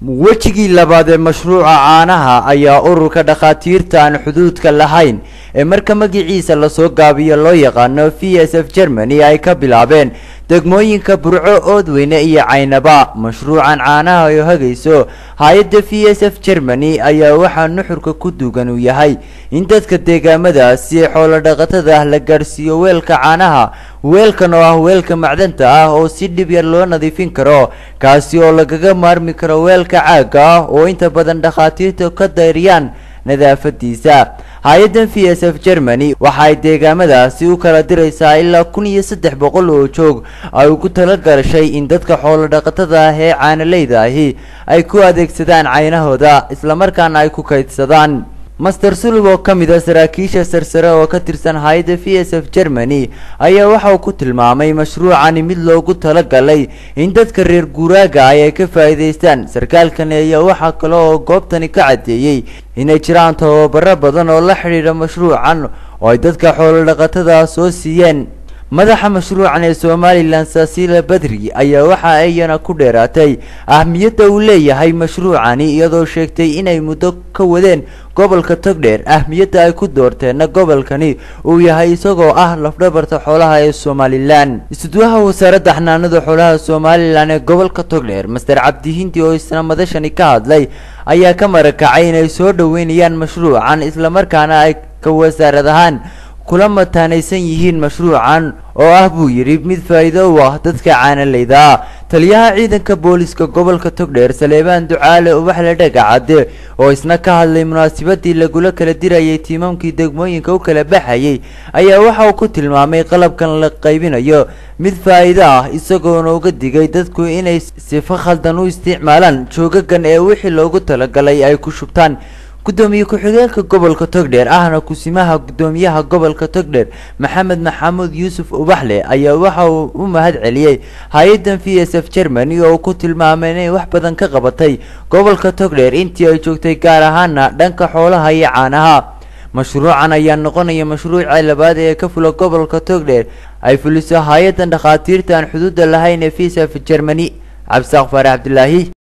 wejigii labaad ee mashruuca caanaha ayaa ururka dhakhaatiirta aan xuduudka lahayn ee marka magaciisa la soo gaabiyo loo yaqaano VSF Germany ay ka bilaabeen degmooyinka Burco, Oodweyne iyo Caynaba. mashruucan caanaha oo hagayso hay'adda VSF Germany ayaa waxa nuxurka ku duugan uu yahay in dadka deegaamadaasi xoolo dhaqatada la gaarsiiyo weelka caanaha. weelkan oo ah weelka macdanta ah oo si dhib yar loo nadiifin karo, kaasi oo lagaga maarmi karo weelka caaga ah oo inta badan dhakhaatiirta ka dayriyaan nadaafadiisa. hay'adda VSF Germany waxay deegaamadaasi u kala diraysaa ilaa 1300 oo joog ay ugu tala gashay in dadka xoolo dhaqatada ah ee caanaleyda ahi ay ku adeegsadaan caynahooda isla markaana ay ku kaydsadaan. Master Sulub oo kamid ah saraakiisha sarsare oo ka tirsan hay'adda VSF Germany ayaa waxa uu ku tilmaamay mashruucan mid loogu tala galay in dadka reer guuraaga ay ka faa'iideystaan. sarkaalkan ayaa waxa kale oo goobtani ka cadeeyay inay jiraan tababaro badan oo la xiriira mashruucan oo ay dadka xoolo dhaqatada soo siiyeen. madaxa mashruucan ee Somaliland Saasila Badri ayaa waxa ayna ku dheeraatay ahmiyadda uu leeyahay mashruucani, iyadoo sheegtay inay muddo ka wadeen gobolka Togdheer. ahmiyadda ay ku doorteen gobolkani uu yahay isagoo ah lafdhabarta xoolaha ee Somaliland. isduwaha wasaaradda xanaanada xoolaha Somaliland ee gobolka Togdheer Master Cabdi Hindi oo isna madashani ka hadlay ayaa ka marakacay inay soo dhaweynayaan mashruucan isla markaana ay ka wasaaradahan kula mataanaysan yihiin mashruucan oo ah buu yiri mid faa'iido u ah dadka caanaleyda. taliyaha ciidanka booliska gobolka Togdheer Saleebaan Ducaale oo wax la dhagacade oo isna ka hadlay munaasabadii lagula kala dirayay tiimamkii degmooyinka u kala baxayay ayaa waxa uu ku tilmaamay qalabkan la qaybinayo mid faa'iido ah, isagoo uga digay dadku inay si khaldan u isticmaalaan joogagan ee wixii loogu talagalay ay ku shubtaan. gudoomiye ku-xigeenka gobolka Togdheer ahna kusimaha gudoomiyaha gobolka Togdheer Maxamed Maxamuud Yuusuf Ubaxle ayaa waxa uu u mahad celiyay hay'adda VSF Germany oo ku tilmaamay inay wax badan ka qabatay gobolka Togdheer intii ay joogtay, gaar ahaan dhanka xoolaha iyo caanaha. mashruucan ayaa noqonaya mashruuca labaad ee ka fula gobolka Togdheer ay fuliso hay'adda dhakhaatiirta aan xuduudda lahayn ee VSF Germany. Cabdi Saaqfar Abdullaahi.